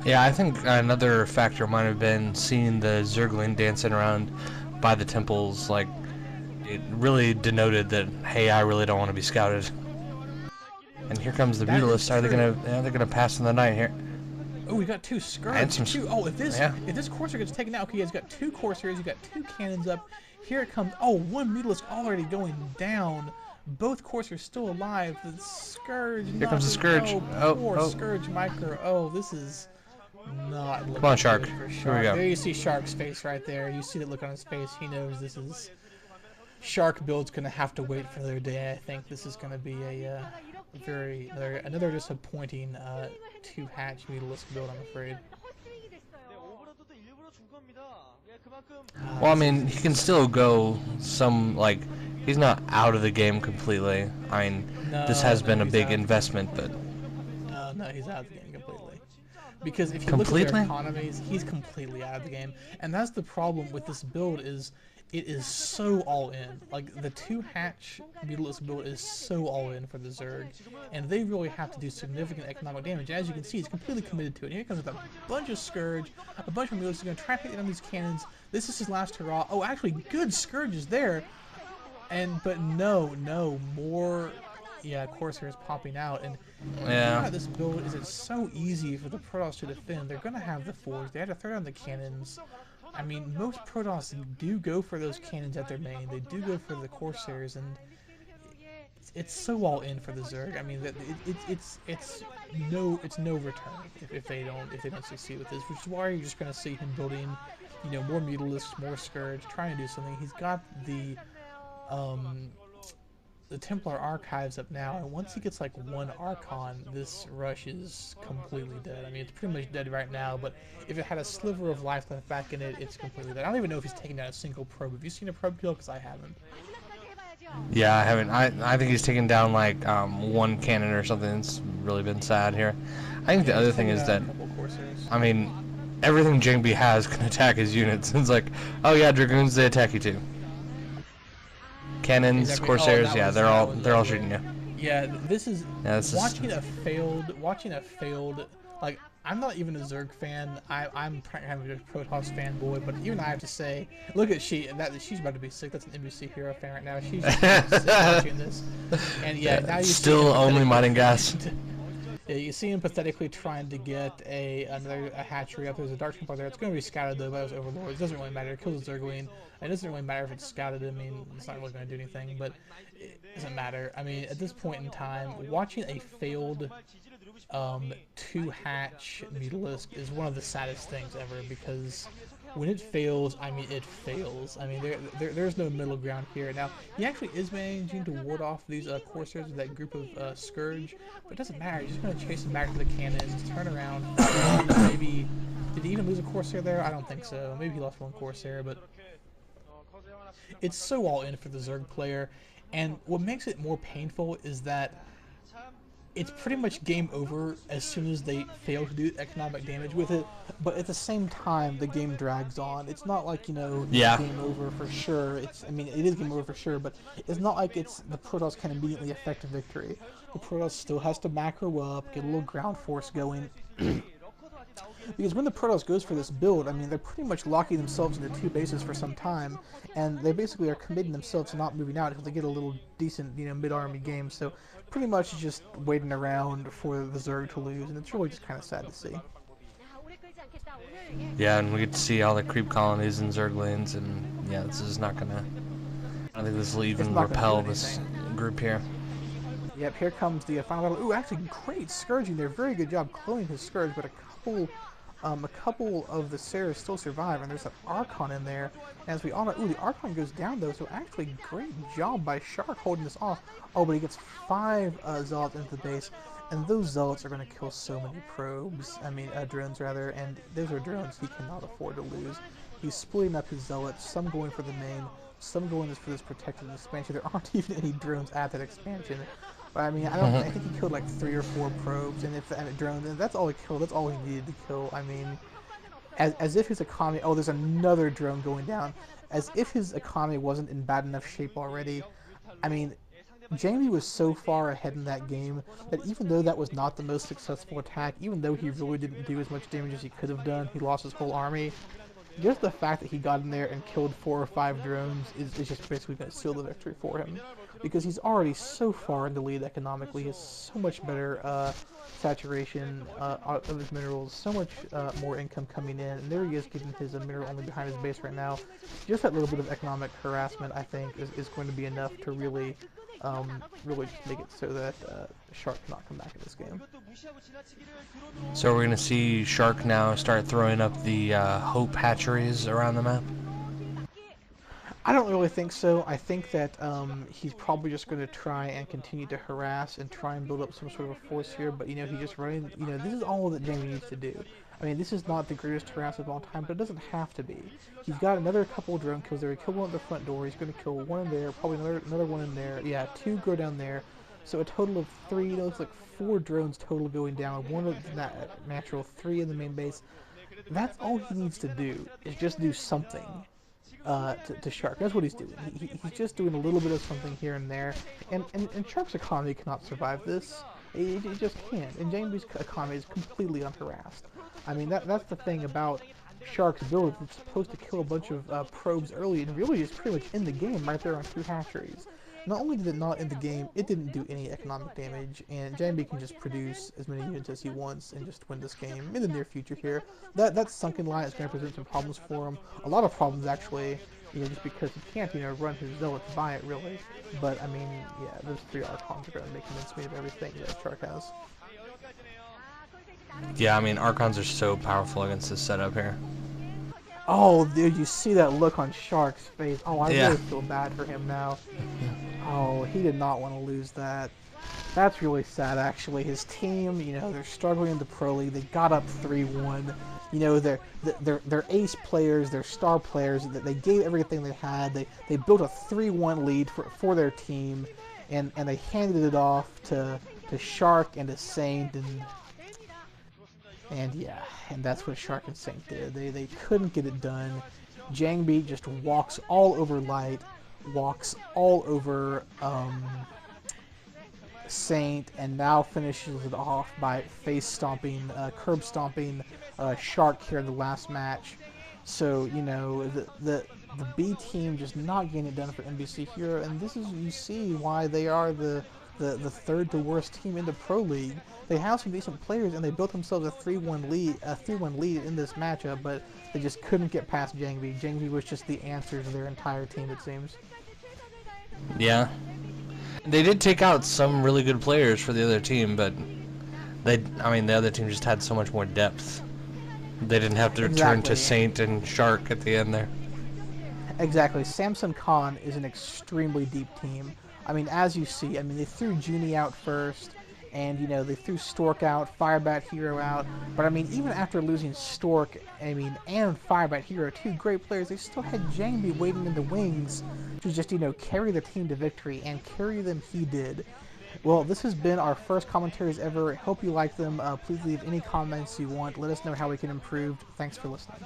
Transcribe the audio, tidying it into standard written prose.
Yeah, I think another factor might have been seeing the Zergling dancing around by the temples. Like, it really denoted that, hey, I really don't want to be scouted. And here comes the Mutalists. Are they gonna? Yeah, they're gonna pass in the night here. Oh, we got two Scourge. Oh, if this Corsair gets taken out, okay, he's got two Corsairs, he's got two cannons up. Here it comes. Oh, one Mutalisk already going down. Both Corsairs still alive. The Scourge. Here comes the Scourge. Oh, poor Scourge Micro. Oh, this is not looking Come on, Shark. good for Here Shark. we go. There you see Shark's face right there. You see the look on his face. He knows this is... Shark build's going to have to wait for their day. I think this is going to be a another disappointing two-hatch Mutalisk build, I'm afraid. Well, I mean, he can still go some, like, he's not out of the game completely. I mean, this has been a big investment, but... No, he's out of the game completely. Because if you look at their economies, he's completely out of the game. And that's the problem with this build is... It is so all-in. Like, the two-hatch Mutalisk build is so all-in for the Zerg. And they really have to do significant economic damage. As you can see, he's completely committed to it. And here comes with a bunch of Scourge, a bunch of Mutalisks. He's going to try to hit on these cannons. This is his last hurrah. Oh, actually, good Scourge is there. But no, more... Yeah, Corsairs popping out. And yeah, this build is it's so easy for the Protoss to defend. They're going to have the Forge. They have to throw down the cannons. I mean, most Protoss do go for those cannons at their main. They do go for the Corsairs, and it's so all in for the Zerg. I mean, it's no return if they don't succeed with this. Which is why you're just going to see him building, more Mutalisks, more Scourge, trying to do something. He's got the Templar Archives up now, and once he gets like one Archon, this rush is completely dead. I mean, it's pretty much dead right now, but if it had a sliver of life left back in it, it's completely dead. I don't even know if he's taken down a single probe. Have you seen a probe kill? Because I haven't. Yeah, I haven't. I think he's taken down like one cannon or something. It's really been sad here. I think the other thing is that, I mean, everything Jingbi has can attack his units. It's like, oh yeah, Dragoons, they attack you too. Cannons, exactly. Corsairs, yeah, they're all shooting you. Yeah, this is watching a failed. Like, I'm not even a Zerg fan. I'm kind of a Protoss fanboy, but even I have to say, look at she's about to be sick. That's an MBC hero fan right now. She's sick watching this, and yeah, now you still only mining gas. Yeah, you see him pathetically trying to get a hatchery up. There's a Dark Templar there. It's going to be scouted though by those Overlords. It doesn't really matter. It kills the Zergling. It doesn't really matter if it's scouted. I mean, it's not really going to do anything, but it doesn't matter. I mean, at this point in time, watching a failed two-hatch Mutalisk is one of the saddest things ever, because when it fails, I mean, it fails. I mean, there's no middle ground here. Now, he actually is managing to ward off these Corsairs with that group of Scourge, but it doesn't matter. He's just going to chase them back to the cannons, turn around, maybe... Did he even lose a Corsair there? I don't think so. Maybe he lost one Corsair, but... It's so all in for the Zerg player, and what makes it more painful is that it's pretty much game over as soon as they fail to do economic damage with it, but at the same time, the game drags on. It's not like, yeah, game over for sure. I mean, it is game over for sure, but it's not like the Protoss can immediately affect a victory. The Protoss still has to macro up, get a little ground force going. Because when the Protoss goes for this build, I mean, they're pretty much locking themselves into two bases for some time, and they basically are committing themselves to not moving out until they get a little decent, mid-army game. So pretty much just waiting around for the Zerg to lose, and it's really just kind of sad to see. Yeah, and we get to see all the creep colonies and Zerglings, and yeah, this is not gonna... I think this will even repel this group here. Yep, here comes the final battle. Ooh, actually, great Scourging there. Very good job cloning his Scourge, but a couple of the Saras still survive, and there's an Archon in there. And as we all know, ooh, the Archon goes down though, so actually great job by Shark holding this off. Oh, but he gets 5 Zealots into the base, and those Zealots are going to kill so many probes. I mean, drones rather, and those are drones he cannot afford to lose. He's splitting up his Zealots, some going for the main, some going for this protected expansion. There aren't even any drones at that expansion. But I mean, I think he killed like 3 or 4 probes, and drones, and that's all he killed. That's all he needed to kill. I mean, as if his economy... Oh, there's another drone going down. As if his economy wasn't in bad enough shape already. I mean, Jamie was so far ahead in that game that even though that was not the most successful attack, even though he really didn't do as much damage as he could have done, he lost his whole army. Just the fact that he got in there and killed 4 or 5 drones is just basically going to seal the victory for him. Because he's already so far in the lead economically, he has so much better saturation of his minerals, so much more income coming in, and there he is getting his mineral only behind his base right now. Just that little bit of economic harassment, I think, is going to be enough to really just make it so that Shark cannot come back in this game. So we're going to see Shark now start throwing up the Hope hatcheries around the map? I don't really think so. I think that he's probably just going to try and continue to harass and try and build up some sort of force here, but he just running, this is all that Jamie needs to do. I mean, this is not the greatest harass of all time, but it doesn't have to be. He's got another couple of drone kills there. He killed one at the front door. He's going to kill one in there, probably another one in there. Yeah, 2 go down there. So a total of 3, it's like 4 drones total going down. 1 of that natural, 3 in the main base. That's all he needs to do, is just do something. To Shark. That's what he's doing. He's just doing a little bit of something here and there, and Shark's economy cannot survive this. It just can't. And Jamie's economy is completely unharassed. I mean, that's the thing about Shark's build. It's supposed to kill a bunch of probes early, and really is pretty much in the game right there on 2 hatcheries. Not only did it not end the game, it didn't do any economic damage, and Jamie can just produce as many units as he wants and just win this game in the near future here. That sunken line is going to present some problems for him. A lot of problems, actually, just because he can't, run his zealots by it, really. But, I mean, yeah, those 3 Archons are going to make mincemeat of everything that Shark has. Yeah, I mean, Archons are so powerful against this setup here. Oh, dude, you see that look on Shark's face. Oh, I Yeah. really feel bad for him now. Oh, he did not want to lose that. That's really sad, actually. His team, they're struggling in the Pro League. They got up 3-1. They're ace players, they're star players. They gave everything they had. They built a 3-1 lead for their team, and they handed it off to Shark and to Saint, and yeah, and that's what Shark and Saint did. They couldn't get it done. Jangbi just walks all over Light, walks all over Saint, and now finishes it off by face stomping, curb stomping Shark here in the last match. So the B team just not getting it done for MBC Hero, and this is, you see why they are the 3rd to worst team in the Pro League. They have some decent players, and they built themselves a 3-1 lead in this matchup, but they just couldn't get past Jangbi. Jangbi was just the answer to their entire team, it seems. Yeah. They did take out some really good players for the other team, but the other team just had so much more depth. They didn't have to turn to Saint and Shark at the end there. Exactly. MBCvKhan is an extremely deep team. I mean, as you see, they threw Junie out first, and, they threw Stork out, Firebat Hero out, but, even after losing Stork, and Firebat Hero, 2 great players, they still had Jangbi waiting in the wings to just, carry the team to victory, and carry them he did. Well, this has been our first commentaries ever. Hope you like them. Please leave any comments you want. Let us know how we can improve. Thanks for listening.